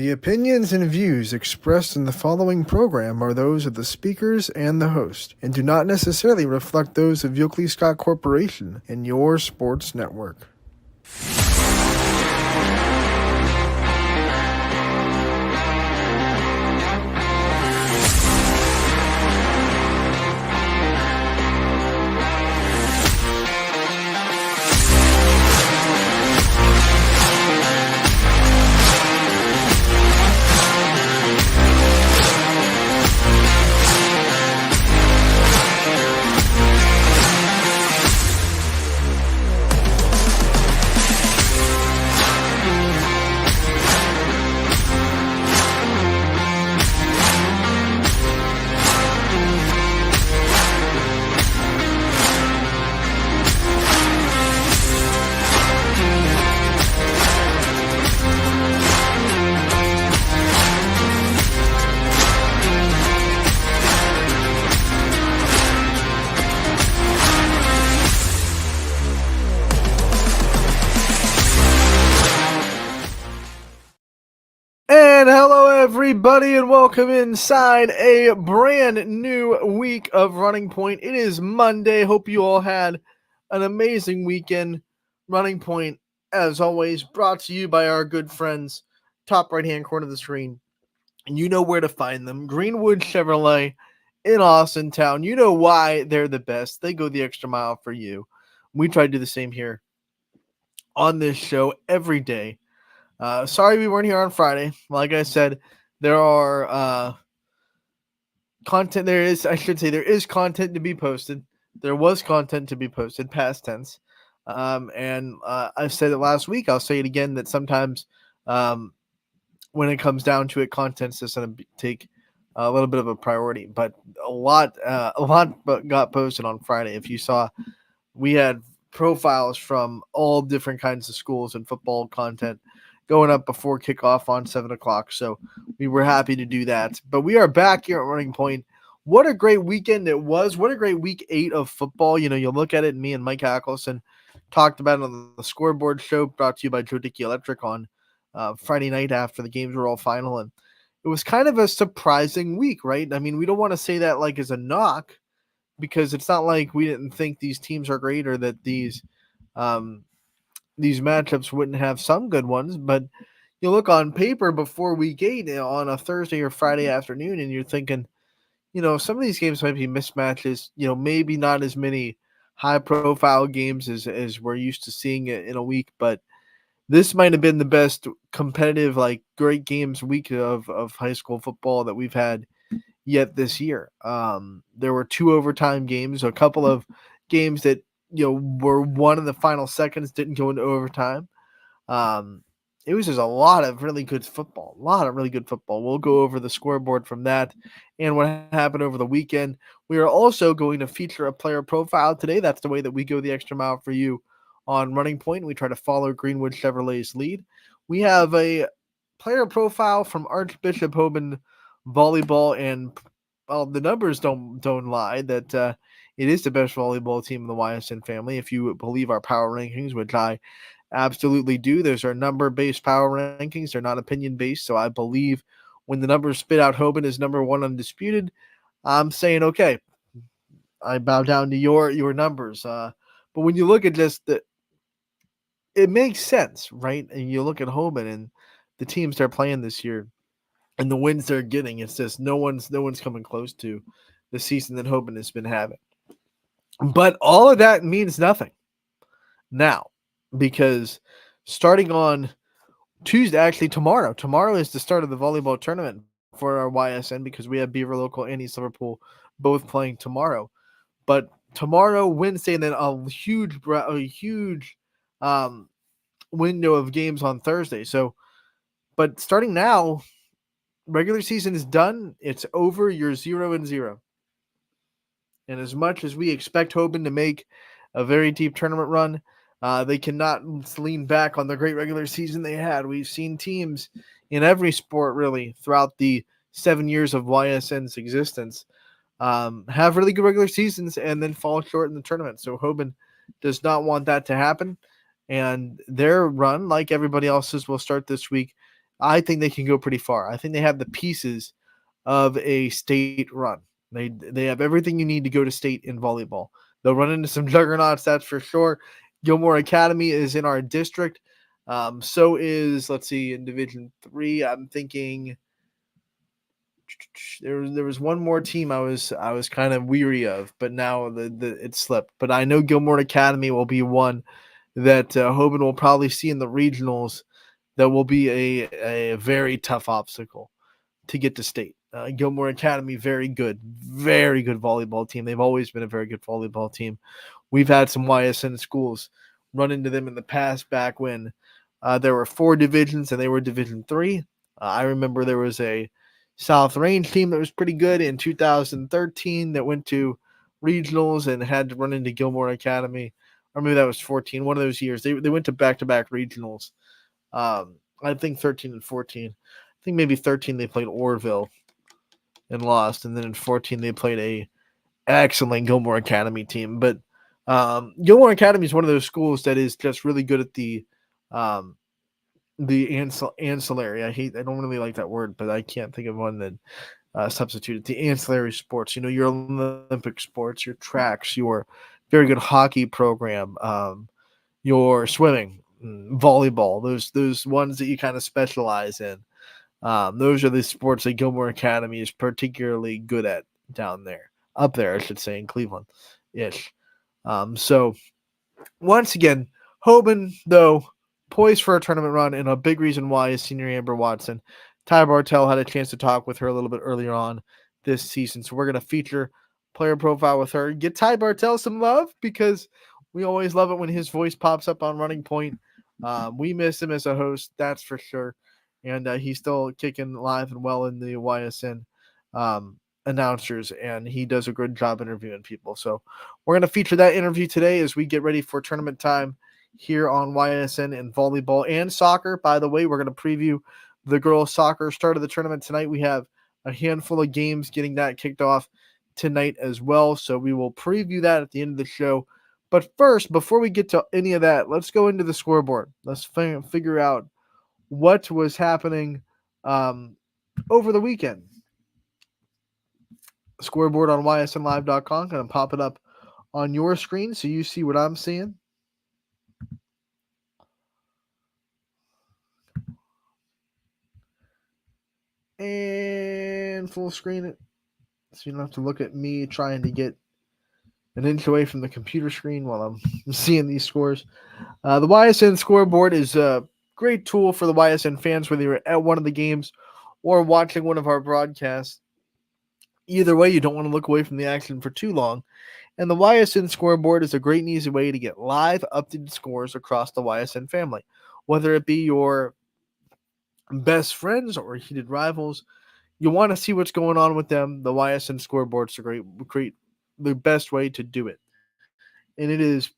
The opinions and views expressed in the following program are those of the speakers and the host, and do not necessarily reflect those of Yoakley Scott Corporation and your sports network. And hello, everybody, and welcome inside a brand new week of Running Point. It is Monday. Hope you all had an amazing weekend. Running Point, as always, brought to you by our good friends, top right-hand corner of the screen. And you know where to find them. Greenwood Chevrolet in Austin Town. You know why they're the best. They go the extra mile for you. We try to do the same here on this show every day. Sorry we weren't here on Friday. Like I said, there are content. There is content to be posted. There was content to be posted, past tense. And I said it last week. I'll say it again that sometimes when it comes down to it, content's just going to take a little bit of a priority. But a lot got posted on Friday. If you saw, we had profiles from all different kinds of schools and football content going up before kickoff on 7 o'clock. So we were happy to do that. But we are back here at Running Point. What a great weekend it was. What a great week 8 of football. You know, you'll look at it, and me and Mike Hackelson talked about it on the Scoreboard Show, brought to you by Joe Dickey Electric on Friday night after the games were all final. And it was kind of a surprising week, right? I mean, we don't want to say that like as a knock, because it's not like we didn't think these teams are great or that these matchups wouldn't have some good ones, but you look on paper before week 8 on a Thursday or Friday afternoon, and you're thinking, you know, some of these games might be mismatches, you know, maybe not as many high-profile games as we're used to seeing it in a week, but this might have been the best competitive, like, great games week of high school football that we've had yet this year. There were 2 overtime games, a couple of games that, you know, were won in the final seconds, didn't go into overtime. It was just a lot of really good football. We'll go over the scoreboard from that and what happened over the weekend. We are also going to feature a player profile today. That's the way that we go the extra mile for you on Running Point. We try to follow Greenwood Chevrolet's lead. We have a player profile from Archbishop Hoban Volleyball, and well, the numbers don't lie that it is the best volleyball team in the Ysn family, if you believe our power rankings, which I absolutely do. Those are number-based power rankings. They're not opinion-based, so I believe when the numbers spit out Hoban is number 1 undisputed, I'm saying, okay, I bow down to your numbers. But when you look at just it makes sense, right? And you look at Hoban and the teams they're playing this year and the wins they're getting, it's just no one's coming close to the season that Hoban has been having. But all of that means nothing now, because starting on Tuesday, actually tomorrow is the start of the volleyball tournament for our YSN, because we have Beaver Local and East Liverpool both playing tomorrow. But tomorrow, Wednesday, and then a huge window of games on Thursday. So, but starting now, regular season is done. It's over. You're 0-0. And as much as we expect Hoban to make a very deep tournament run, they cannot lean back on the great regular season they had. We've seen teams in every sport, really, throughout the 7 years of YSN's existence, have really good regular seasons and then fall short in the tournament. So Hoban does not want that to happen. And their run, like everybody else's, will start this week I think they can go pretty far. I think they have the pieces of a state run. They have everything you need to go to state in volleyball. They'll run into some juggernauts, that's for sure. Gilmore Academy is in our district. So is, let's see, in Division 3. I'm thinking there was one more team I was kind of weary of, but now the it slipped. But I know Gilmore Academy will be one that Hoban will probably see in the regionals. That will be a very tough obstacle to get to state. Gilmore Academy, very good volleyball team. They've always been a very good volleyball team. We've had some YSN schools run into them in the past back when there were 4 divisions and they were Division 3. I remember there was a South Range team that was pretty good in 2013 that went to regionals and had to run into Gilmore Academy. Or maybe that was 14, one of those years. They went to back regionals. I think 13 and 14. I think maybe 13 they played Orville and lost, and then in 14 they played a excellent Gilmore Academy team. But Gilmore Academy is one of those schools that is just really good at um, the ancillary. I don't really like that word, but I can't think of one that substituted the ancillary sports. You know, your Olympic sports, your tracks, your very good hockey program, your swimming, volleyball. Those ones that you kind of specialize in. Those are the sports that Gilmore Academy is particularly good at down there, up there, I should say, in Cleveland, ish. So once again, Hoban, though, poised for a tournament run, and a big reason why is senior Amber Watson. Ty Bartell had a chance to talk with her a little bit earlier on this season, so we're going to feature player profile with her. Get Ty Bartell some love because we always love it when his voice pops up on Running Point. We miss him as a host, that's for sure, and he's still kicking live and well in the YSN um, announcers, and he does a good job interviewing people. So we're going to feature that interview today as we get ready for tournament time here on YSN in volleyball and soccer. By the way, we're going to preview the girls' soccer start of the tournament tonight. We have a handful of games getting that kicked off tonight as well. So we will preview that at the end of the show. But first, before we get to any of that, let's go into the scoreboard. Let's figure out what was happening over the weekend. Scoreboard on ysnlive.com. Going to pop it up on your screen so you see what I'm seeing. And full screen it so you don't have to look at me trying to get an inch away from the computer screen while I'm seeing these scores. The YSN scoreboard is a great tool for the YSN fans, whether you're at one of the games or watching one of our broadcasts. Either way, you don't want to look away from the action for too long. And the YSN scoreboard is a great and easy way to get live updated scores across the YSN family, whether it be your best friends or heated rivals. You want to see what's going on with them. The YSN scoreboard's a great, the best way to do it, and it is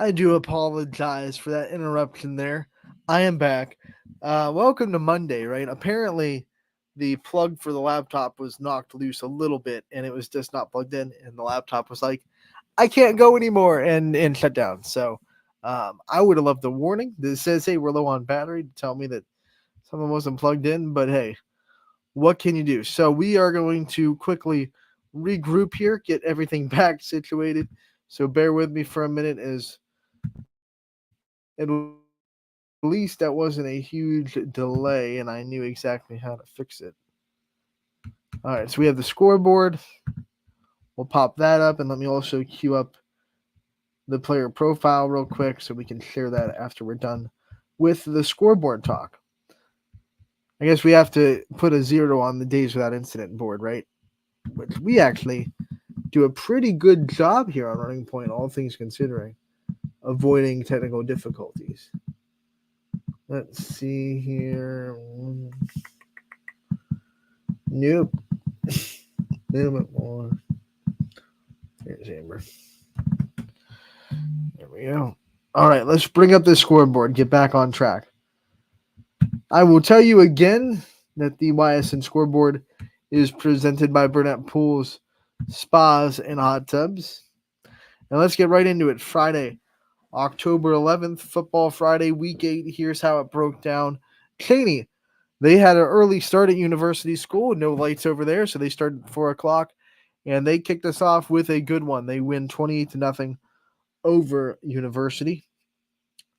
I do apologize for that interruption there. I am back. Welcome to Monday, right? Apparently, the plug for the laptop was knocked loose a little bit and it was just not plugged in. And the laptop was like, I can't go anymore and shut down. So I would have loved a warning that says, hey, we're low on battery to tell me that something wasn't plugged in. But hey, what can you do? So we are going to quickly regroup here, get everything back situated. So bear with me for a minute as at least that wasn't a huge delay and I knew exactly how to fix it. All right, so we have the scoreboard. We'll pop that up and let me also queue up the player profile real quick so we can share that after we're done with the scoreboard talk. I guess we have to put a 0 on the days without incident board, right? Which we actually do a pretty good job here on Running Point, all things considering, avoiding technical difficulties. Let's see here. Nope. A little bit more. Here's Amber. There we go. All right, let's bring up this scoreboard. Get back on track. I will tell you again that the Ysn scoreboard is presented by Burnett Pools, Spas, and Hot Tubs. And let's get right into it. Friday, October 11th, Football Friday, Week 8. Here's how it broke down. Cheney, they had an early start at University School. No lights over there, so they started at 4 o'clock. And they kicked us off with a good one. They win 28-0 over University.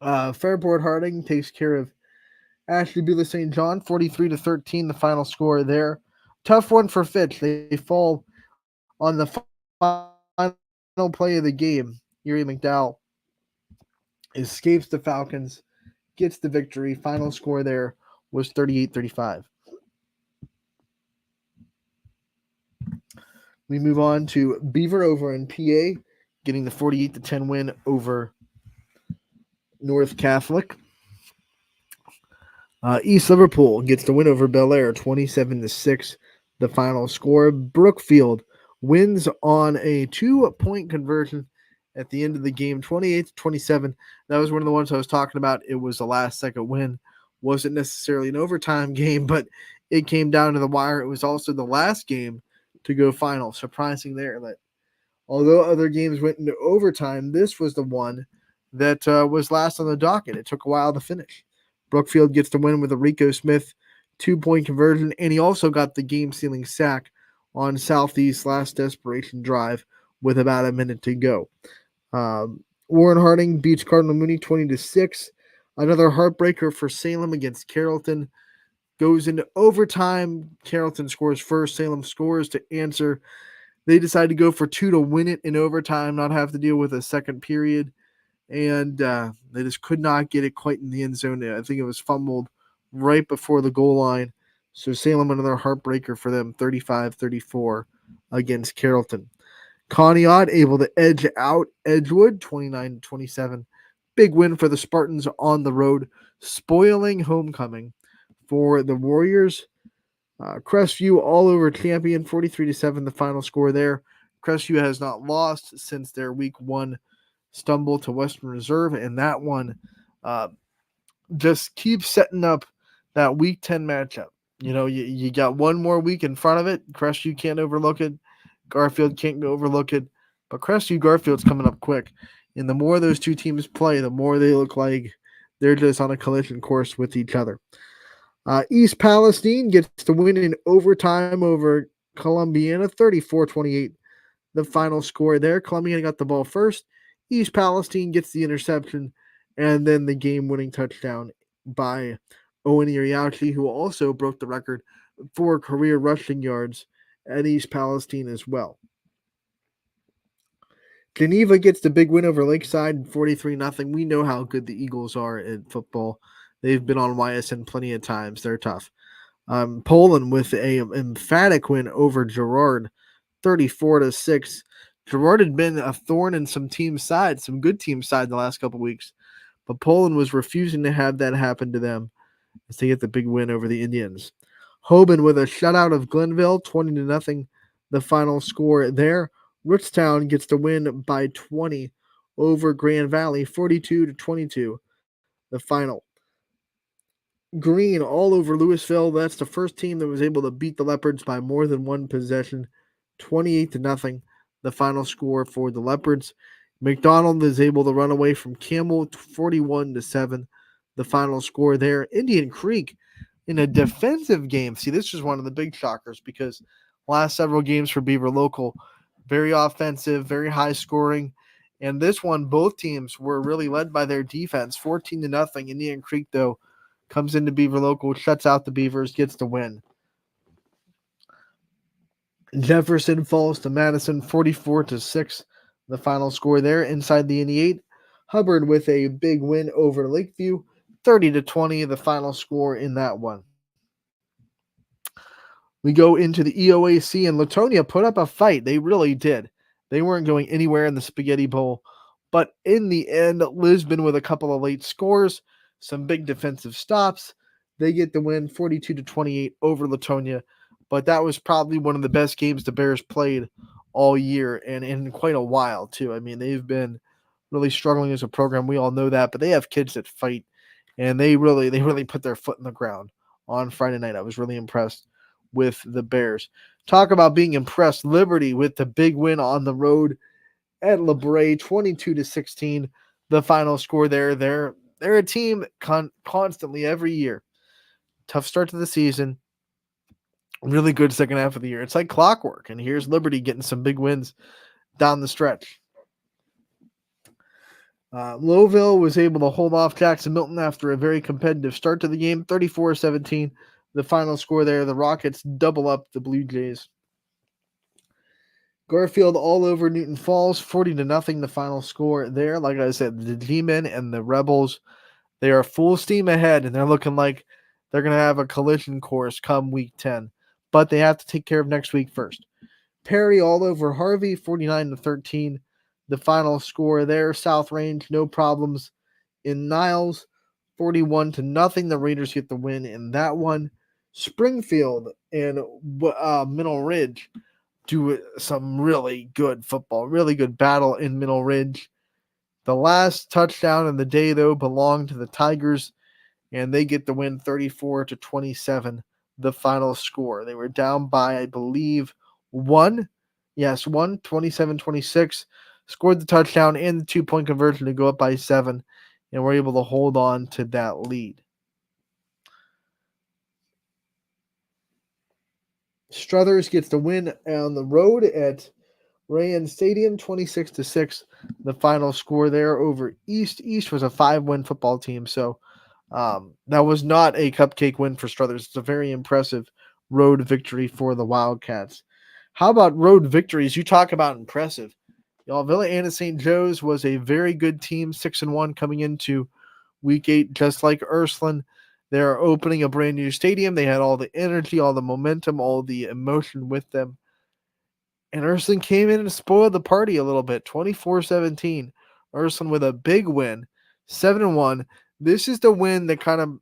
Fairport Harding takes care of Ashley Beulah St. John, 43-13, the final score there. Tough one for Fitch. They fall on the final play of the game. Erie McDowell escapes the Falcons, gets the victory. Final score there was 38-35. We move on to Beaver over in PA, getting the 48-10 win over North Catholic. East Liverpool gets the win over Bel Air, 27-6. The final score. Brookfield wins on a 2-point conversion at the end of the game, 28-27. That was one of the ones I was talking about. It was a last-second win. Wasn't necessarily an overtime game, but it came down to the wire. It was also the last game to go final. Surprising there that although other games went into overtime, this was the one that was last on the docket. It took a while to finish. Brookfield gets the win with a Rico Smith 2-point conversion, and he also got the game-sealing sack on Southeast's last desperation drive with about a minute to go. Warren Harding beats Cardinal Mooney 20-6. Another heartbreaker for Salem against Carrollton. Goes into overtime. Carrollton scores first. Salem scores to answer. They decide to go for 2 to win it in overtime, not have to deal with a second period. And they just could not get it quite in the end zone. I think it was fumbled right before the goal line. So Salem, another heartbreaker for them, 35-34 against Carrollton. Conneaut able to edge out Edgewood, 29-27. Big win for the Spartans on the road, spoiling homecoming for the Warriors. Crestview all over champion, 43-7, the final score there. Crestview has not lost since their week 1 stumble to Western Reserve, and that one just keeps setting up that week 10 matchup. You know, you got one more week in front of it. Crestview can't overlook it. Garfield can't overlook it. But Crestview Garfield's coming up quick. And the more those two teams play, the more they look like they're just on a collision course with each other. East Palestine gets the win in overtime over Columbiana, 34-28. The final score there. Columbiana got the ball first. East Palestine gets the interception, and then the game-winning touchdown by Owen Iriachi, who also broke the record for career rushing yards at East Palestine as well. Geneva gets the big win over Lakeside, 43-0. We know how good the Eagles are in football. They've been on YSN plenty of times. They're tough. Poland with an emphatic win over Girard, 34-6. Girard had been a thorn in some team side, some good team side the last couple weeks, but Poland was refusing to have that happen to them as they get the big win over the Indians. Hoban with a shutout of Glenville, 20-0. The final score there. Rootstown gets the win by 20 over Grand Valley, 42-22, the final. Green all over Louisville. That's the first team that was able to beat the Leopards by more than one possession, 28-0. The final score for the Leopards. McDonald is able to run away from Campbell, 41-7. The final score there. Indian Creek in a defensive game. See, this was one of the big shockers because last several games for Beaver Local, very offensive, very high scoring. And this one, both teams were really led by their defense, 14-0. Indian Creek, though, comes into Beaver Local, shuts out the Beavers, gets the win. Jefferson falls to Madison, 44-6. The final score there inside the 88. Hubbard with a big win over Lakeview, 30-20. The final score in that one. We go into the EOAC, and Latonia put up a fight. They really did. They weren't going anywhere in the Spaghetti Bowl. But in the end, Lisbon with a couple of late scores, some big defensive stops. They get the win 42-28 over Latonia. But that was probably one of the best games the Bears played all year and in quite a while, too. I mean, they've been really struggling as a program. We all know that. But they have kids that fight, and they really put their foot in the ground on Friday night. I was really impressed with the Bears. Talk about being impressed. Liberty with the big win on the road at LeBray, 22-16. The final score there. They're a team constantly every year. Tough start to the season. Really good second half of the year. It's like clockwork. And here's Liberty getting some big wins down the stretch. Lowville was able to hold off Jackson Milton after a very competitive start to the game, 34-17. The final score there, the Rockets double up the Blue Jays. Garfield all over Newton Falls, 40-0. The final score there. Like I said, the G-Men and the Rebels, they are full steam ahead, and they're looking like they're going to have a collision course come week 10. But they have to take care of next week first. Perry all over Harvey, 49-13. The final score there. South Range, no problems in Niles, 41-0. The Raiders get the win in that one. Springfield and Middle Ridge do some really good football, really good battle in Middle Ridge. The last touchdown of the day, though, belonged to the Tigers, and they get the win 34-27, the final score. They were down by, I believe, one. Yes, 27-26. Scored the touchdown and the 2-point conversion to go up by 7, and were able to hold on to that lead. Struthers gets the win on the road at Rayan Stadium, 26-6. The final score there over East. East was a 5-win football team, so that was not a cupcake win for Struthers. It's a very impressive road victory for the Wildcats. How about road victories? You talk about impressive. Y'all, Villa Anna St. Joe's was a very good team, 6-1 coming into Week 8, just like Ursuline. They're opening a brand new stadium. They had all the energy, all the momentum, all the emotion with them. And Ursuline came in and spoiled the party a little bit, 24-17. Ursuline with a big win, 7-1. This is the win that kind of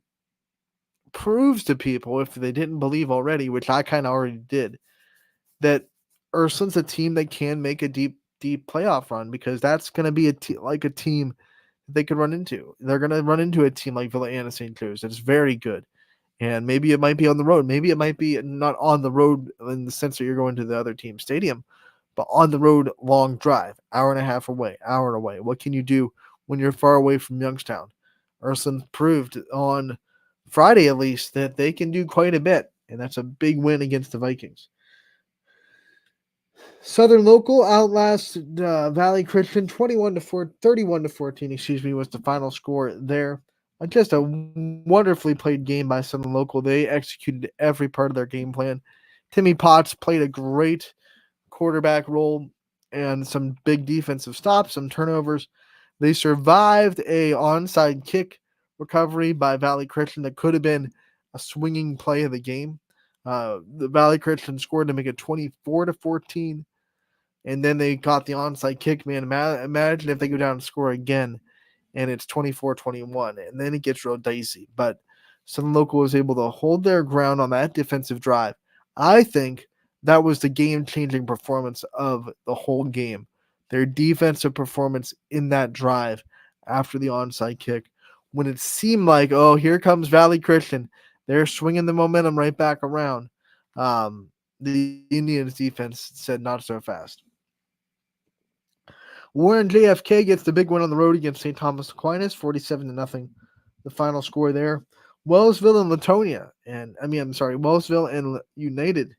proves to people, if they didn't believe already, which I kind of already did, that Ursuline's a team that can make a deep playoff run, because that's going to be a team they could run into. They're going to run into a team like Villa Anna St. Joe's that's very good. And maybe it might be on the road. Maybe it might be not on the road in the sense that you're going to the other team's stadium, but on the road, long drive, hour and a half away, hour away. What can you do when you're far away from Youngstown? Ursuline proved on Friday, at least, that they can do quite a bit, and that's a big win against the Vikings. Southern Local outlasts Valley Christian 31-14, was the final score there. Just a wonderfully played game by Southern Local. They executed every part of their game plan. Timmy Potts played a great quarterback role and some big defensive stops, some turnovers. They survived a onside kick recovery by Valley Christian that could have been a swinging play of the game. The Valley Christian scored to make it 24-14, and then they got the onside kick. Man, imagine if they go down and score again, and it's 24-21, and then it gets real dicey. But Southern Local was able to hold their ground on that defensive drive. I think that was the game-changing performance of the whole game. their defensive performance in that drive after the onside kick, when it seemed like, oh, here comes Valley Christian. They're swinging the momentum right back around. The Indians defense said not so fast. Warren JFK gets the big win on the road against St. Thomas Aquinas, 47-0. The final score there. Wellsville and Wellsville and United.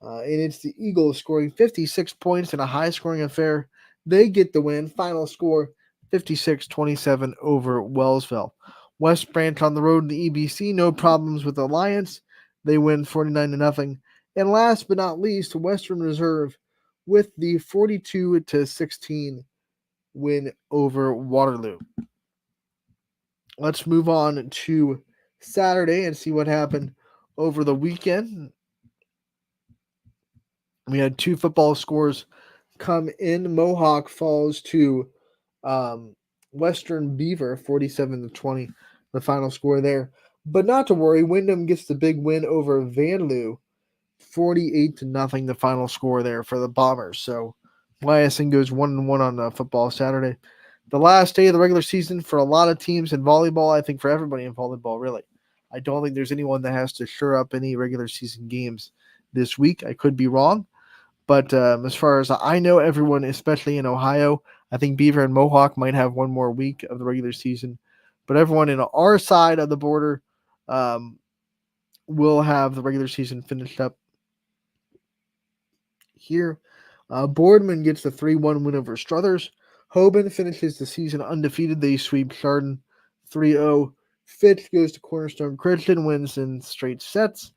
And it's the Eagles scoring 56 points in a high-scoring affair. They get the win. Final score, 56-27 over Wellsville. West Branch on the road in the EBC, no problems with Alliance. They win 49-0. And last but not least, Western Reserve with the 42-16 win over Waterloo. Let's move on to Saturday and see what happened over the weekend. We had two football scores come in. Mohawk falls to Western Beaver, 47-20, the final score there. But not to worry, Wyndham gets the big win over Vanloo, 48-0, the final score there for the Bombers. So Ysn goes 1-1 on football Saturday. The last day of the regular season for a lot of teams in volleyball, I think for everybody in volleyball, really. I don't think there's anyone that has to shore up any regular season games this week. I could be wrong. But as far as I know, everyone, especially in Ohio, I think Beaver and Mohawk might have one more week of the regular season. But everyone in our side of the border will have the regular season finished up here. Boardman gets the 3-1 win over Struthers. Hoban finishes the season undefeated. They sweep Chardon 3-0. Fitch goes to Cornerstone Christian, wins in straight sets.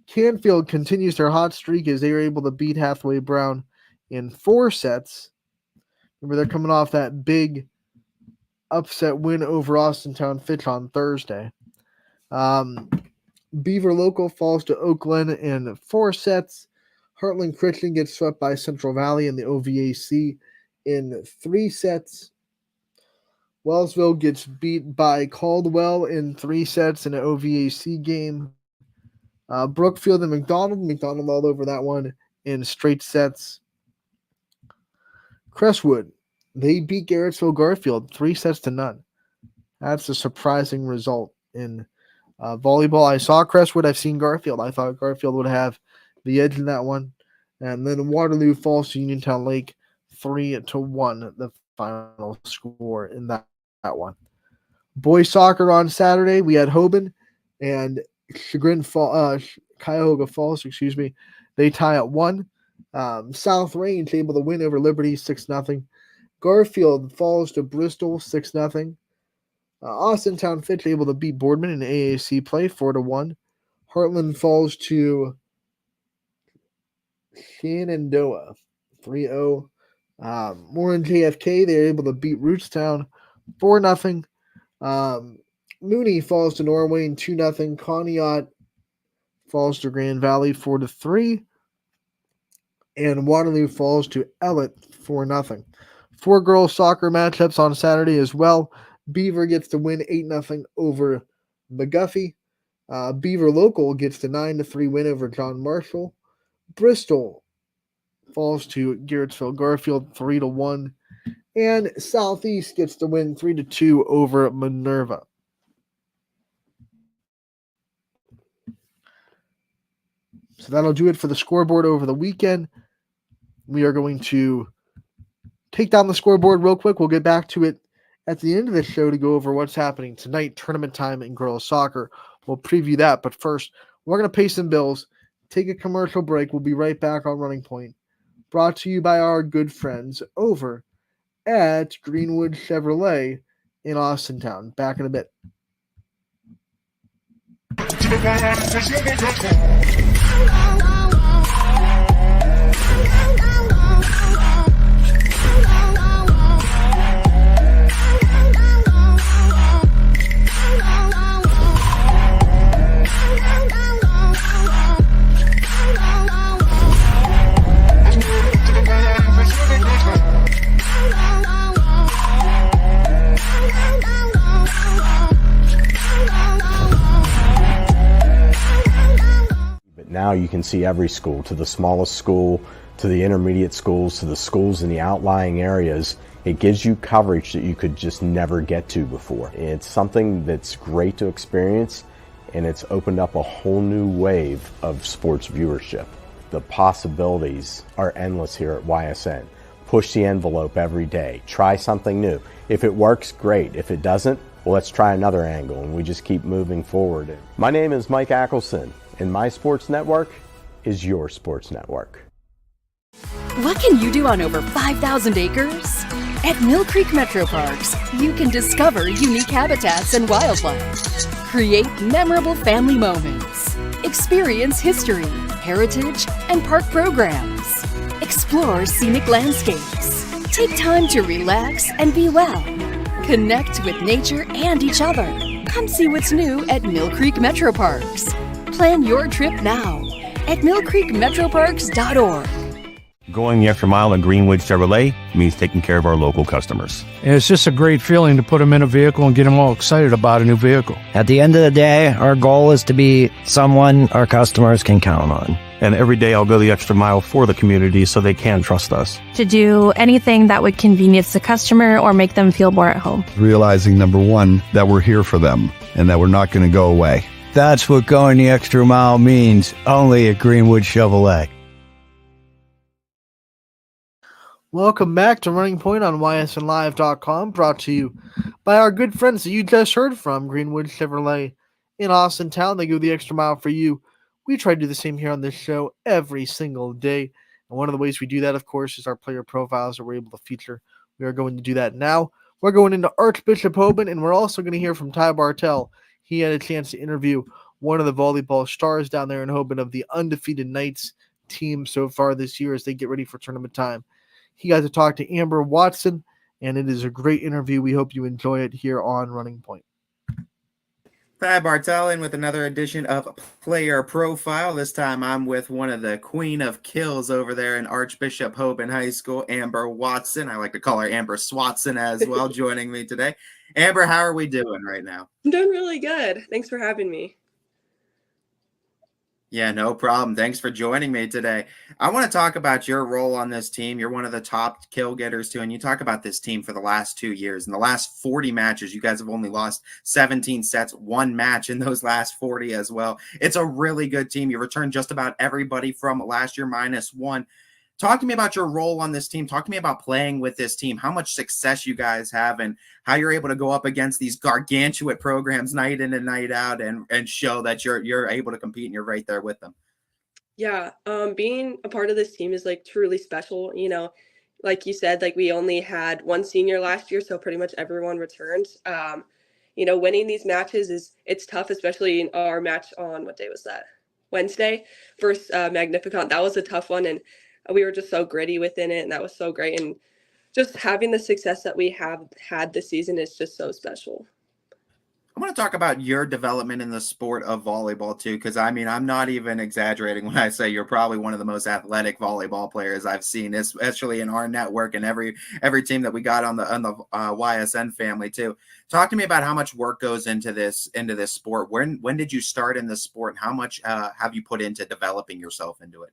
Canfield continues their hot streak as they are able to beat Hathaway Brown in 4 sets. Remember, they're coming off that big upset win over Austintown Fitch on Thursday. Beaver Local falls to Oakland in 4 sets. Heartland Christian gets swept by Central Valley in the OVAC in 3 sets. Wellsville gets beat by Caldwell in 3 sets in an OVAC game. Brookfield and McDonald all over that one in straight sets. Crestwood, they beat Garrettsville Garfield 3-0. That's a surprising result in volleyball. I saw Crestwood, I've seen Garfield. I thought Garfield would have the edge in that one. And then Waterloo falls to Uniontown Lake 3-1, the final score in that one. Boys soccer on Saturday, we had Hoban and Cuyahoga Falls, they tie at 1. South Range able to win over Liberty 6-0. Garfield falls to Bristol 6-0. Austintown Fitch able to beat Boardman in AAC play 4-1. Heartland falls to Shenandoah 3-0. Warren JFK, they're able to beat Rootstown 4-0. Mooney falls to Norway 2-0. Conneaut falls to Grand Valley 4-3. And Waterloo falls to Ellett 4-0. 4 girls soccer matchups on Saturday as well. Beaver gets to win 8-0 over McGuffey. Beaver Local gets the 9-3 win over John Marshall. Bristol falls to Garrettsville Garfield 3-1. And Southeast gets the win 3-2 over Minerva. So that'll do it for the scoreboard over the weekend. We are going to take down the scoreboard real quick. We'll get back to it at the end of the show to go over what's happening tonight, tournament time in girls soccer. We'll preview that. But first, we're going to pay some bills, take a commercial break. We'll be right back on Running Point. Brought to you by our good friends over at Greenwood Chevrolet in Austintown. Back in a bit. now you can see every school, to the smallest school, to the intermediate schools, to the schools in the outlying areas. It gives you coverage that you could just never get to before. It's something that's great to experience, and it's opened up a whole new wave of sports viewership. The possibilities are endless here at YSN. Push the envelope every day. Try something new. If it works, great. If it doesn't, well, let's try another angle, and we just keep moving forward. My name is Mike Ackelson, and my sports network is your sports network. What can you do on over 5,000 acres? At Mill Creek Metro Parks, you can discover unique habitats and wildlife, create memorable family moments, experience history, heritage, and park programs, explore scenic landscapes, take time to relax and be well, connect with nature and each other. Come see what's new at Mill Creek Metro Parks. Plan your trip now at millcreekmetroparks.org. Going the extra mile at Greenwood Chevrolet means taking care of our local customers. And it's just a great feeling to put them in a vehicle and get them all excited about a new vehicle. At the end of the day, our goal is to be someone our customers can count on. And every day I'll go the extra mile for the community so they can trust us. To do anything that would convenience the customer or make them feel more at home. Realizing, number one, that we're here for them and that we're not going to go away. That's what going the extra mile means, only at Greenwood Chevrolet. Welcome back to Running Point on ysnlive.com, brought to you by our good friends that you just heard from, Greenwood Chevrolet in Austin Town. They go the extra mile for you. We try to do the same here on this show every single day. And one of the ways we do that, of course, is our player profiles that we're able to feature. We are going to do that now. We're going into Archbishop Hoban, and we're also going to hear from Ty Bartell. He had a chance to interview one of the volleyball stars down there in Hoban of the undefeated Knights team so far this year as they get ready for tournament time. He got to talk to Amber Watson, and it is a great interview. We hope you enjoy it here on Running Point. Ty Bartell in with another edition of Player Profile. This time I'm with one of the queen of kills over there in Archbishop Hoban High School, Amber Watson. I like to call her Amber Swatson as well, joining me today. Amber, how are we doing right now? I'm doing really good. Thanks for having me. Yeah, no problem. Thanks for joining me today. I want to talk about your role on this team. You're one of the top kill getters too, and you talk about this team for the last 2 years. In the last 40 matches, you guys have only lost 17 sets, one match in those last 40 as well. It's a really good team. You returned just about everybody from last year -1. Talk to me about your role on this team. Talk to me about playing with this team, how much success you guys have, and how you're able to go up against these gargantuan programs night in and night out and show that you're able to compete and you're right there with them. Yeah, being a part of this team is like truly special. You know, like you said, like we only had one senior last year, so pretty much everyone returned. You know, winning these matches it's tough, especially in our match on, what day was that? Wednesday versus Magnificant. That was a tough one, and we were just so gritty within it, and that was so great. And just having the success that we have had this season is just so special. I want to talk about your development in the sport of volleyball too, because I mean, I'm not even exaggerating when I say you're probably one of the most athletic volleyball players I've seen, especially in our network and every team that we got on the YSN family too. Talk to me about how much work goes into this sport. When did you start in this sport, and how much have you put into developing yourself into it?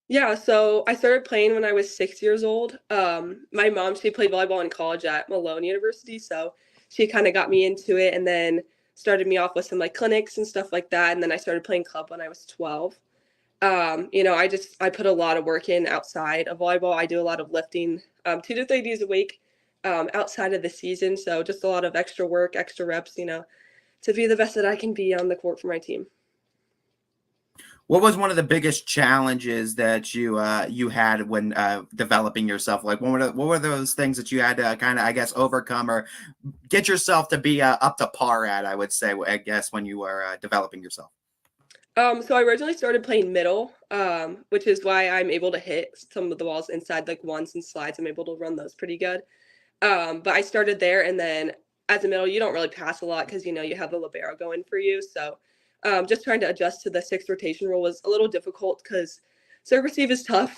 Yeah, so I started playing when I was 6 years old. My mom, she played volleyball in college at Malone University, so she kind of got me into it and then started me off with some like clinics and stuff like that. And then I started playing club when I was 12. You know, I put a lot of work in outside of volleyball. I do a lot of lifting 2 to 3 days a week outside of the season. So just a lot of extra work, extra reps, you know, to be the best that I can be on the court for my team. What was one of the biggest challenges that you had when developing yourself? Like, what were those things that you had to kind of, I guess, overcome or get yourself to be up to par at, I would say, I guess, when you were developing yourself? So I originally started playing middle, which is why I'm able to hit some of the balls inside, like ones and slides. I'm able to run those pretty good. But I started there, and then as a middle, you don't really pass a lot because, you know, you have the libero going for you. So just trying to adjust to the 6 rotation rule was a little difficult because serve receive is tough.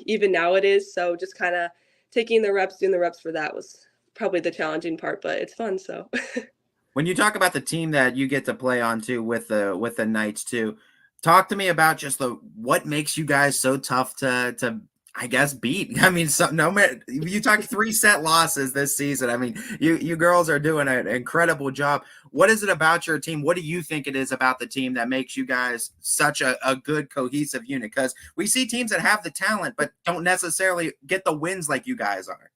Even now it is. So just kind of taking the reps, doing the reps for that was probably the challenging part, but it's fun. So when you talk about the team that you get to play on too with the Knights too, Talk to me about just what makes you guys so tough to I guess beat. I mean, so no matter you talk 3-set losses this season. I mean, you girls are doing an incredible job. What is it about your team? What do you think it is about the team that makes you guys such a good cohesive unit? Because we see teams that have the talent but don't necessarily get the wins like you guys are.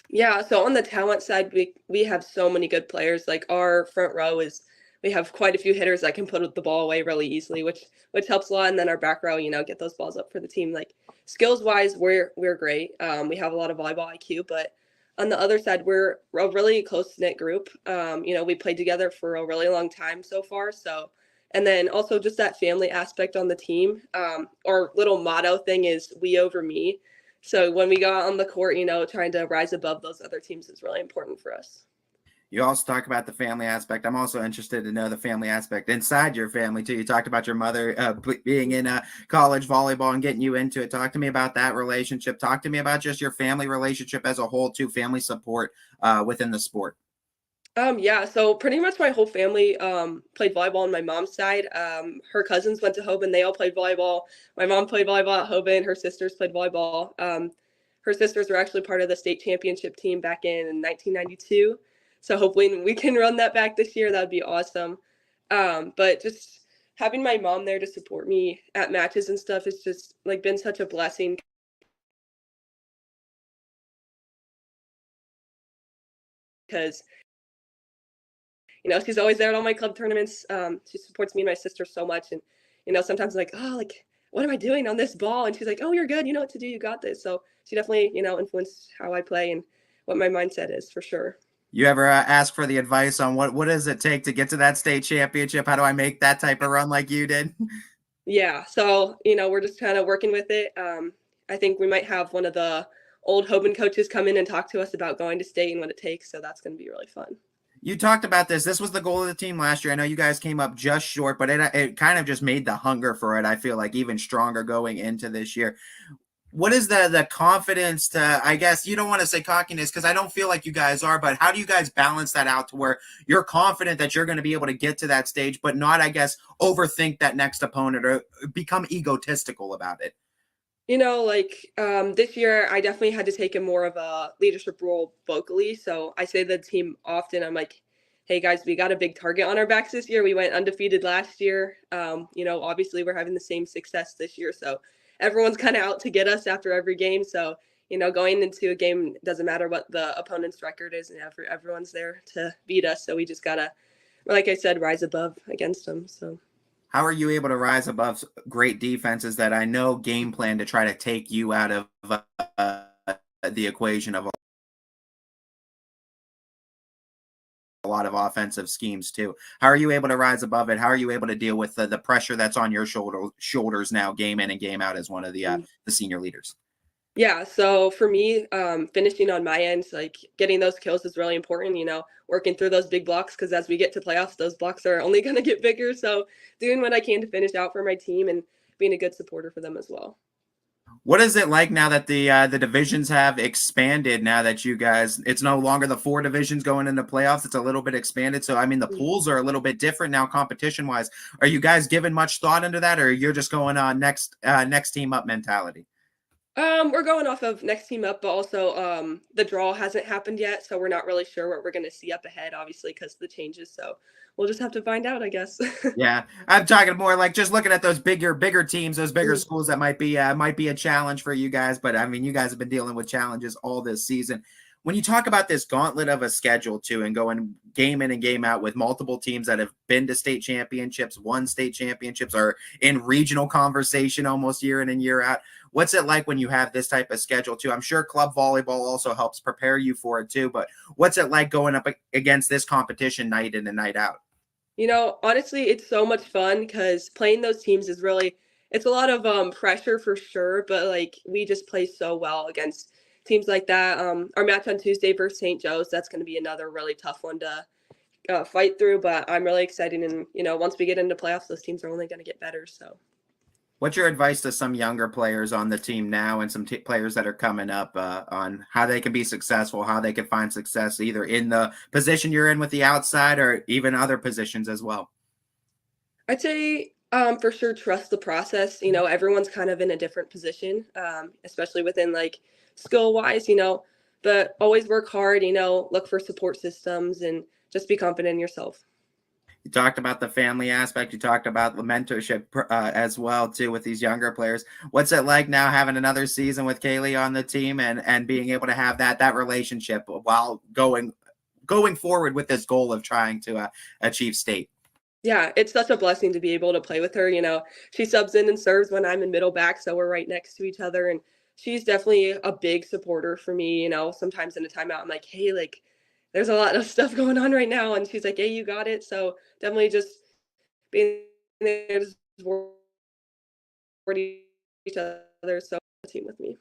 Yeah, so on the talent side, we have so many good players. Like our front row is we have quite a few hitters that can put the ball away really easily, which helps a lot. And then our back row, get those balls up for the team. Like skills wise, we're great. We have a lot of volleyball IQ, but on the other side, we're a really close knit group. We played together for a really long time so far. So, and then also just that family aspect on the team. Our little motto thing is "we over me." So when we go out on the court, trying to rise above those other teams is really important for us. You also talk about the family aspect. I'm also interested to know the family aspect inside your family too. You talked about your mother being in college volleyball and getting you into it. Talk to me about that relationship. Talk to me about just your family relationship as a whole too, family support within the sport. Yeah, so pretty much my whole family played volleyball on my mom's side. Her cousins went to Hoban, they all played volleyball. My mom played volleyball at Hoban, her sisters played volleyball. Her sisters were actually part of the state championship team back in 1992. So hopefully we can run that back this year. That would be awesome. But just having my mom there to support me at matches and stuff has just like been such a blessing. Because she's always there at all my club tournaments. She supports me and my sister so much. And, sometimes I'm like, oh, like, what am I doing on this ball? And she's like, oh, you're good. You know what to do. You got this. So she definitely, influenced how I play and what my mindset is for sure. You ever ask for the advice on what does it take to get to that state championship? How do I make that type of run like you did? Yeah. So, we're just kind of working with it. I think we might have one of the old Hoban coaches come in and talk to us about going to state and what it takes. So that's going to be really fun. You talked about this. This was the goal of the team last year. I know you guys came up just short, but it kind of just made the hunger for it, I feel like, even stronger going into this year. What is the confidence to, I guess you don't want to say cockiness because I don't feel like you guys are, but how do you guys balance that out to where you're confident that you're going to be able to get to that stage, but not, I guess, overthink that next opponent or become egotistical about it? This year I definitely had to take a more of a leadership role vocally. So I say to the team often, I'm like, hey guys, we got a big target on our backs this year. We went undefeated last year. Obviously we're having the same success this year. So everyone's kind of out to get us after every game. So, going into a game, doesn't matter what the opponent's record is, and everyone's there to beat us. So we just gotta, like I said, rise above against them. So. How are you able to rise above great defenses that I know game plan to try to take you out of the equation of a lot of offensive schemes too? How are you able to rise above it? How are you able to deal with the pressure that's on your shoulders now, game in and game out, as one of the senior leaders? Yeah, so for me, finishing on my end, like getting those kills is really important, working through those big blocks because as we get to playoffs, those blocks are only going to get bigger. So doing what I can to finish out for my team and being a good supporter for them as well. What is it like now that the divisions have expanded, now that you guys, it's no longer the 4 divisions going into playoffs, it's a little bit expanded. So, I mean, the pools are a little bit different now competition wise. Are you guys giving much thought into that, or you're just going on next team up mentality? We're going off of next team up, but also the draw hasn't happened yet, so we're not really sure what we're going to see up ahead, obviously, because of the changes. So we'll just have to find out, I guess. Yeah, I'm talking more like just looking at those bigger teams, those bigger schools that might be a challenge for you guys. But I mean, you guys have been dealing with challenges all this season. When you talk about this gauntlet of a schedule too, and going game in and game out with multiple teams that have been to state championships, won state championships, are in regional conversation almost year in and year out. What's it like when you have this type of schedule too? I'm sure club volleyball also helps prepare you for it too, but what's it like going up against this competition night in and night out? Honestly, it's so much fun because playing those teams is really, it's a lot of pressure for sure, but like we just play so well against teams like that. Our match on Tuesday versus St. Joe's, that's going to be another really tough one to fight through, but I'm really excited. And, once we get into playoffs, those teams are only going to get better. So. What's your advice to some younger players on the team now and some players that are coming up on how they can be successful, how they can find success either in the position you're in with the outside or even other positions as well? I'd say For sure, trust the process. You know, everyone's kind of in a different position, especially within like skill wise, you know, but always work hard, you know, look for support systems and just be confident in yourself. You talked about the family aspect. You talked about the mentorship as well too with these younger players. What's it like now having another season with Kaylee on the team and being able to have that relationship while going forward with this goal of trying to achieve state? Yeah, it's such a blessing to be able to play with her. You know, she subs in and serves when I'm in middle back, so we're right next to each other. And she's definitely a big supporter for me. You know, sometimes in a timeout, I'm like, hey, like, there's a lot of stuff going on right now. And she's like, hey, you got it. So definitely just being there to support each other. So team with me.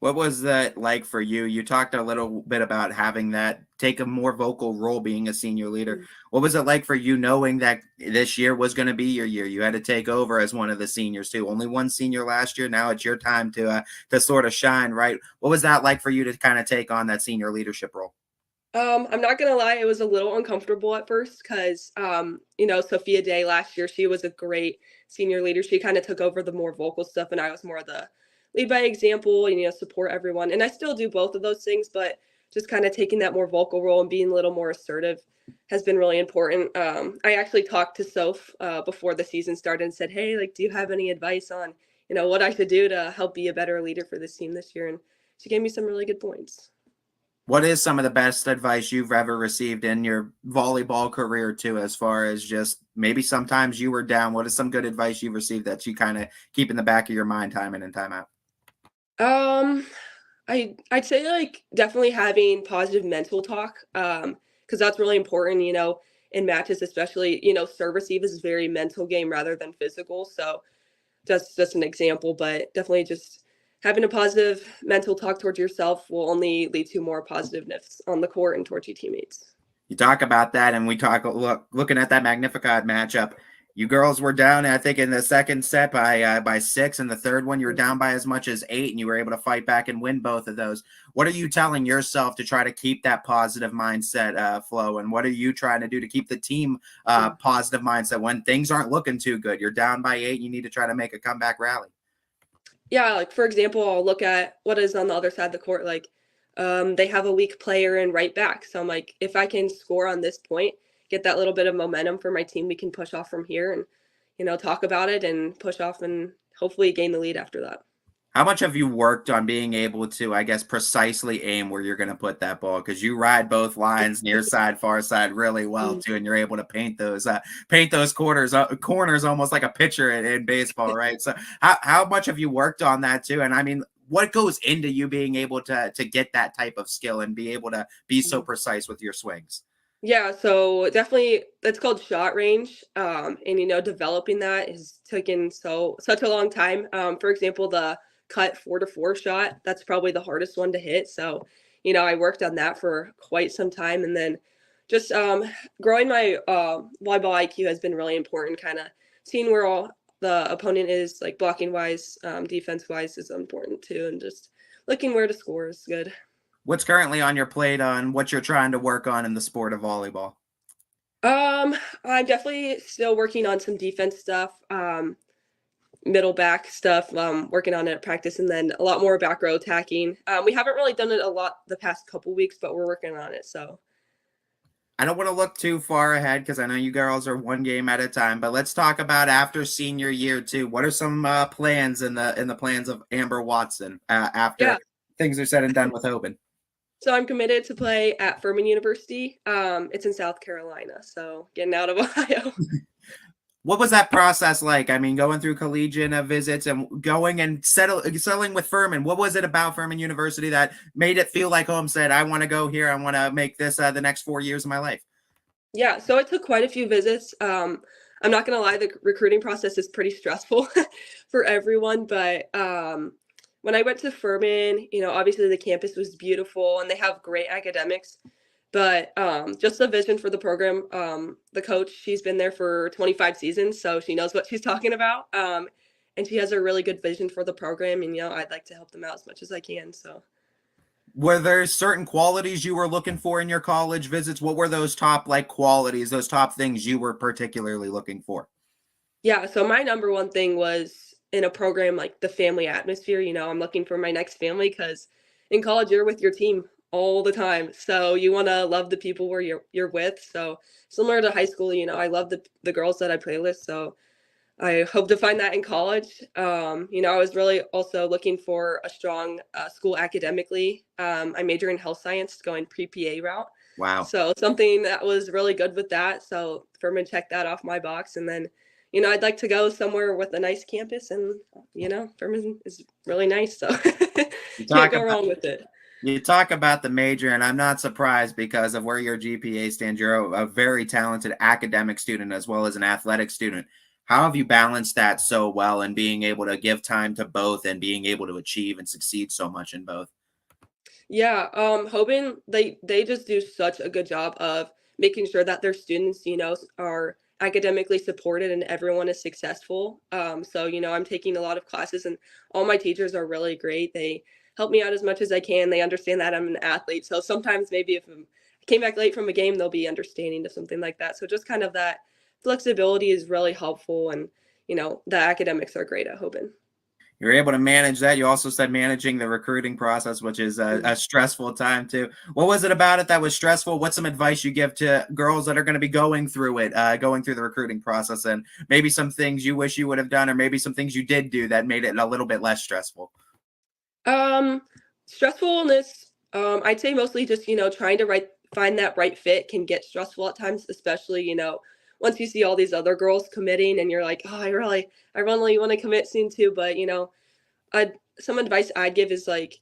What was that like for you? You talked a little bit about having that take a more vocal role being a senior leader. What was it like for you knowing that this year was going to be your year? You had to take over as one of the seniors too. Only one senior last year. Now it's your time to sort of shine, right? What was that like for you to kind of take on that senior leadership role? I'm not gonna lie, it was a little uncomfortable at first because, you know, Sophia Day last year, she was a great senior leader. She kind of took over the more vocal stuff, and I was more the lead by example and, you know, support everyone. And I still do both of those things, but just kind of taking that more vocal role and being a little more assertive has been really important. I actually talked to Soph before the season started and said, hey, like, do you have any advice on, you know, what I should do to help be a better leader for this team this year? And she gave me some really good points. What is some of the best advice you've ever received in your volleyball career too, as far as just maybe sometimes you were down? What is some good advice you've received that you kind of keep in the back of your mind time in and time out? Um, I'd say like definitely having positive mental talk, because that's really important, you know, in matches, especially, you know, serve receive is a very mental game rather than physical. So that's just an example, but definitely just having a positive mental talk towards yourself will only lead to more positiveness on the court and towards your teammates. You talk about that, and we talk looking at that Magnificat matchup. You girls were down, I think, in the second set by 6, and the third one you were down by as much as 8, and you were able to fight back and win both of those. What are you telling yourself to try to keep that positive mindset flow, and what are you trying to do to keep the team positive mindset when things aren't looking too good? You're down by 8, you need to try to make a comeback rally. Yeah, like for example, I'll look at what is on the other side of the court. Like, they have a weak player in right back. So I'm like, if I can score on this point, get that little bit of momentum for my team, we can push off from here and, you know, talk about it and push off and hopefully gain the lead after that. How much have you worked on being able to, I guess, precisely aim where you're going to put that ball? Because you ride both lines, near side, far side, really well too, and you're able to paint those corners almost like a pitcher in baseball, right? So, how much have you worked on that too? And I mean, what goes into you being able to get that type of skill and be able to be so precise with your swings? Yeah, so definitely that's called shot range. And you know, developing that has taken such a long time. For example, the cut 4-to-4 shot, that's probably the hardest one to hit. So, you know, I worked on that for quite some time. And then just growing my volleyball IQ has been really important, kind of seeing where all the opponent is, like blocking wise, defense wise is important too. And just looking where to score is good. What's currently on your plate on what you're trying to work on in the sport of volleyball? I'm definitely still working on some defense stuff, middle back stuff, working on it at practice, and then a lot more back row attacking. We haven't really done it a lot the past couple weeks, but we're working on it. So I don't want to look too far ahead because I know you girls are one game at a time, but let's talk about after senior year too. What are some plans in the plans of Amber Watson after things are said and done with Hoban? So I'm committed to play at Furman University. It's in South Carolina, so getting out of Ohio. What was that process like? I mean, going through collegiate visits and going and settling with Furman. What was it about Furman University that made it feel like home? Said, I want to go here. I want to make this the next 4 years of my life. Yeah, so it took quite a few visits. I'm not going to lie, the recruiting process is pretty stressful for everyone, but when I went to Furman, you know, obviously the campus was beautiful and they have great academics, but just the vision for the program, the coach, she's been there for 25 seasons, so she knows what she's talking about. And she has a really good vision for the program, and, you know, I'd like to help them out as much as I can. So, were there certain qualities you were looking for in your college visits? What were those top qualities, those top things you were particularly looking for? Yeah, so my number one thing was in a program like the family atmosphere. I'm looking for my next family because in college you're with your team all the time. So you want to love the people where you're with. So similar to high school, I love the girls that I play with. So I hope to find that in college. I was really also looking for a strong school academically. I major in health science, going pre-PA route. Wow. So something that was really good with that. So Furman checked that off my box. And then, I'd like to go somewhere with a nice campus. And, Furman is really nice. So can't go wrong with it. You talk about the major, and I'm not surprised because of where your GPA stands. You're a very talented academic student as well as an athletic student. How have you balanced that so well and being able to give time to both and being able to achieve and succeed so much in both? Yeah, Hoban, they just do such a good job of making sure that their students, are academically supported and everyone is successful. So, I'm taking a lot of classes and all my teachers are really great. They help me out as much as I can. They understand that I'm an athlete. So sometimes maybe if I came back late from a game, they'll be understanding to something like that. So just kind of that flexibility is really helpful. And, the academics are great at Hoban. You're able to manage that. You also said managing the recruiting process, which is a stressful time too. What was it about it that was stressful? What's some advice you give to girls that are going to be going through it, going through the recruiting process, and maybe some things you wish you would have done, or maybe some things you did do that made it a little bit less stressful? Stressfulness, I'd say mostly just, trying to find that right fit can get stressful at times, especially, once you see all these other girls committing and you're like, oh, I really want to commit soon too. But, some advice I'd give is like,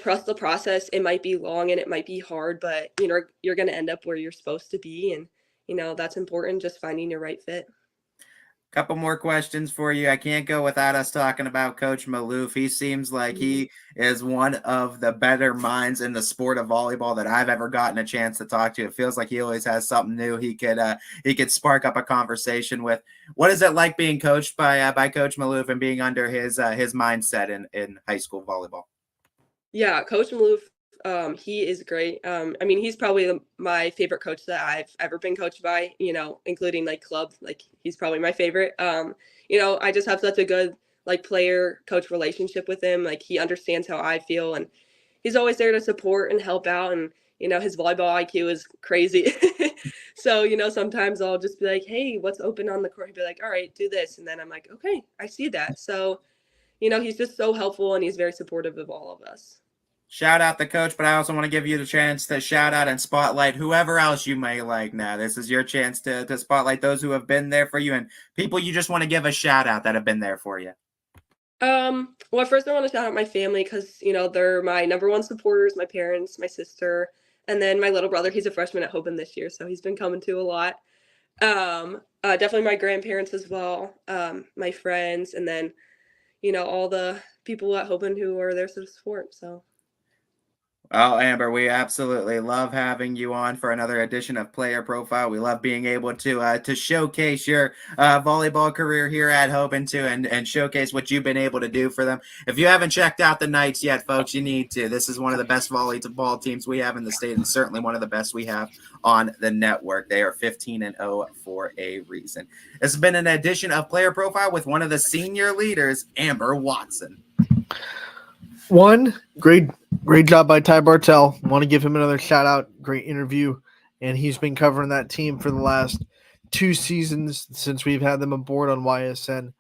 trust the process. It might be long and it might be hard, but, you're going to end up where you're supposed to be. And, that's important, just finding your right fit. Couple more questions for you. I can't go without us talking about Coach Maloof. He seems like he is one of the better minds in the sport of volleyball that I've ever gotten a chance to talk to. It feels like he always has something new he could spark up a conversation with. What is it like being coached by Coach Maloof and being under his mindset in high school volleyball? Yeah, Coach Maloof, he is great. He's probably my favorite coach that I've ever been coached by, including like club. Like he's probably my favorite. I just have such a good like player coach relationship with him. Like he understands how I feel and he's always there to support and help out. And, his volleyball IQ is crazy. So, sometimes I'll just be like, hey, what's open on the court? He'd be like, all right, do this. And then I'm like, okay, I see that. So, he's just so helpful and he's very supportive of all of us. Shout out the coach, but I also want to give you the chance to shout out and spotlight whoever else you may like now. This is your chance to spotlight those who have been there for you and people you just want to give a shout out that have been there for you. Well, first I want to shout out my family because, they're my number one supporters, my parents, my sister, and then my little brother. He's a freshman at Hoban this year, so he's been coming to a lot. Definitely my grandparents as well, my friends, and then, all the people at Hoban who are there to support, so. Well, Amber, we absolutely love having you on for another edition of Player Profile. We love being able to showcase your volleyball career here at Hoban too, and showcase what you've been able to do for them. If you haven't checked out the Knights yet, folks, you need to. This is one of the best volleyball teams we have in the state, and certainly one of the best we have on the network. They are 15-0 for a reason. This has been an edition of Player Profile with one of the senior leaders, Amber Watson. One, great job by Ty Bartell. Want to give him another shout out. Great interview. And he's been covering that team for the last 2 seasons since we've had them aboard on YSN.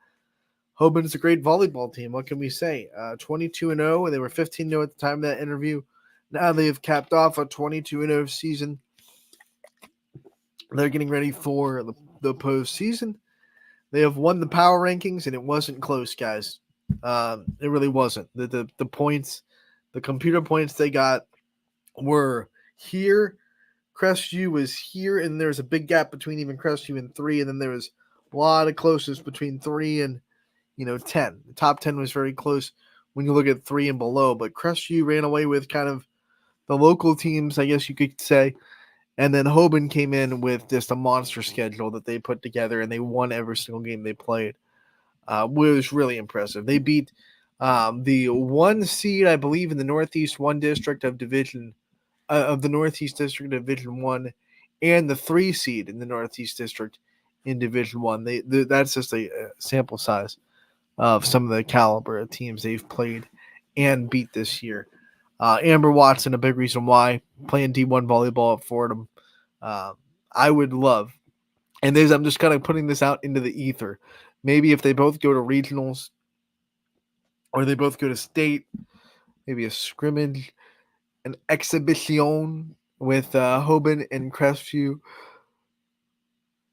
Hoban's a great volleyball team. What can we say? 22-0. They were 15-0 at the time of that interview. Now they have capped off a 22-0 season. They're getting ready for the postseason. They have won the power rankings, and it wasn't close, guys. It really wasn't. The points, the computer points they got were here. Crestview was here, and there was a big gap between even Crestview and 3, and then there was a lot of closeness between 3 and 10. The top 10 was very close when you look at 3 and below, but Crestview ran away with kind of the local teams, I guess you could say, and then Hoban came in with just a monster schedule that they put together, and they won every single game they played. Was really impressive. They beat the 1 seed, I believe, in the Northeast 1 district of Division of the Northeast District of Division 1, and the 3 seed in the Northeast District in Division One. That's just a sample size of some of the caliber of teams they've played and beat this year. Amber Watson, a big reason why, playing D1 volleyball at Fordham. I would love, and I'm just kind of putting this out into the ether. Maybe if they both go to regionals or they both go to state, maybe a scrimmage, an exhibition with Hoban and Crestview.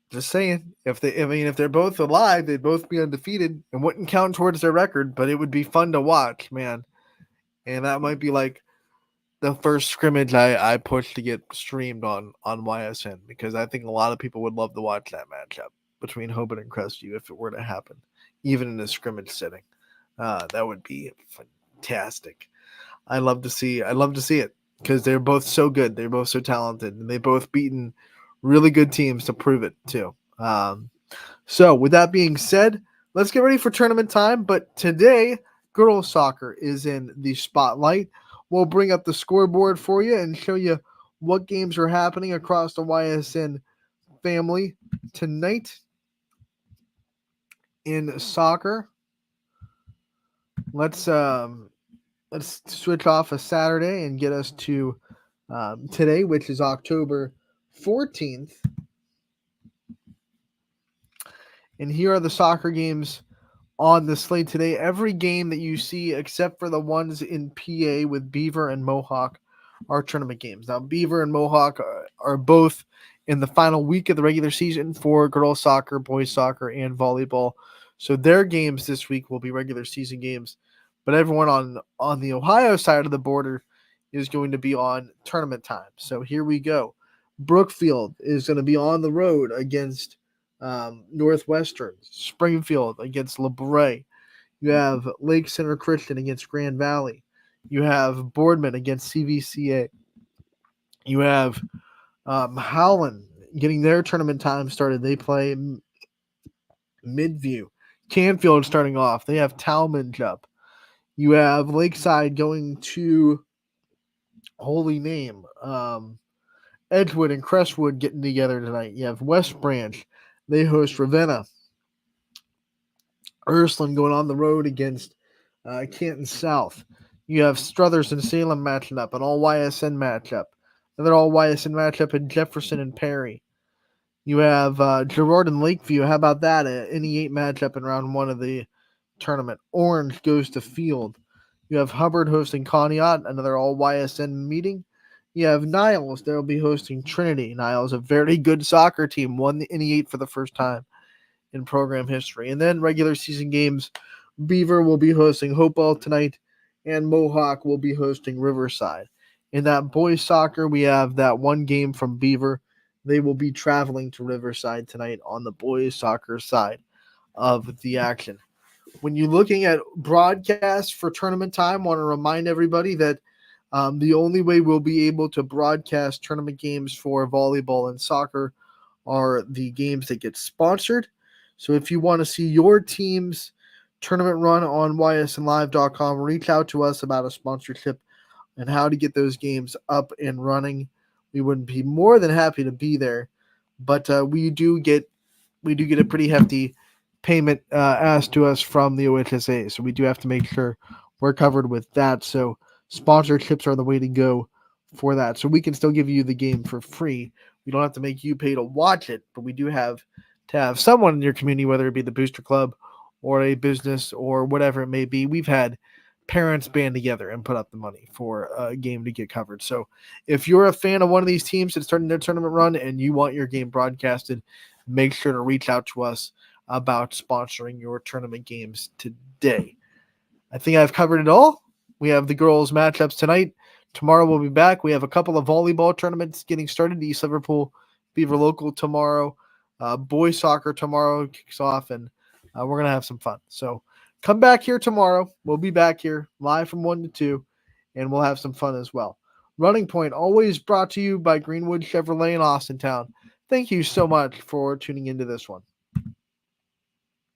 Just saying, if they're both alive, they'd both be undefeated and wouldn't count towards their record, but it would be fun to watch, man. And that might be like the first scrimmage I pushed to get streamed on YSN, because I think a lot of people would love to watch that matchup between Hoban and Crestview if it were to happen, even in a scrimmage setting. That would be fantastic. I love to see it because they're both so good. They're both so talented, and they both beaten really good teams to prove it too. So with that being said, let's get ready for tournament time. But today, girls soccer is in the spotlight. We'll bring up the scoreboard for you and show you what games are happening across the YSN family tonight in soccer. Let's switch off a Saturday and get us to today, which is October 14th. And here are the soccer games on the slate today. Every game that you see, except for the ones in PA with Beaver and Mohawk, are tournament games. Now, Beaver and Mohawk are both in the final week of the regular season for girls soccer, boys soccer, and volleyball. So their games this week will be regular season games. But everyone on the Ohio side of the border is going to be on tournament time. So here we go. Brookfield is going to be on the road against Northwestern. Springfield against LeBray. You have Lake Center Christian against Grand Valley. You have Boardman against CVCA. You have Howland getting their tournament time started. They play Midview. Canfield starting off. They have Talmadge up. You have Lakeside going to Holy Name. Edgewood and Crestwood getting together tonight. You have West Branch. They host Ravenna. Ursuline going on the road against Canton South. You have Struthers and Salem matching up, an all-YSN matchup. Another all-YSN matchup in Jefferson and Perry. You have Girard and Lakeview. How about that? An NE8 matchup in round one of the tournament. Orange goes to Field. You have Hubbard hosting Conneaut, another all-YSN meeting. You have Niles. They'll be hosting Trinity. Niles, a very good soccer team, won the NE8 for the first time in program history. And then regular season games, Beaver will be hosting Hopewell tonight, and Mohawk will be hosting Riverside. In that boys soccer, we have that one game from Beaver. They will be traveling to Riverside tonight on the boys soccer side of the action. When you're looking at broadcasts for tournament time, I want to remind everybody that the only way we'll be able to broadcast tournament games for volleyball and soccer are the games that get sponsored. So if you want to see your team's tournament run on ysnlive.com, reach out to us about a sponsorship and how to get those games up and running. We would be more than happy to be there, but we do get a pretty hefty payment asked to us from the OHSA, so we do have to make sure we're covered with that. So sponsorships are the way to go for that. So we can still give you the game for free. We don't have to make you pay to watch it, but we do have to have someone in your community, whether it be the Booster Club or a business or whatever it may be. We've had parents band together and put up the money for a game to get covered. So if you're a fan of one of these teams that's starting their tournament run and you want your game broadcasted, make sure to reach out to us about sponsoring your tournament games today. I think I've covered it all. We have the girls matchups tonight. Tomorrow we'll be back. We have a couple of volleyball tournaments getting started. East Liverpool Beaver Local tomorrow. Boys soccer tomorrow kicks off, and we're going to have some fun. So come back here tomorrow. We'll be back here live from 1 to 2, and we'll have some fun as well. Running Point, always brought to you by Greenwood Chevrolet in Austintown. Thank you so much for tuning into this one.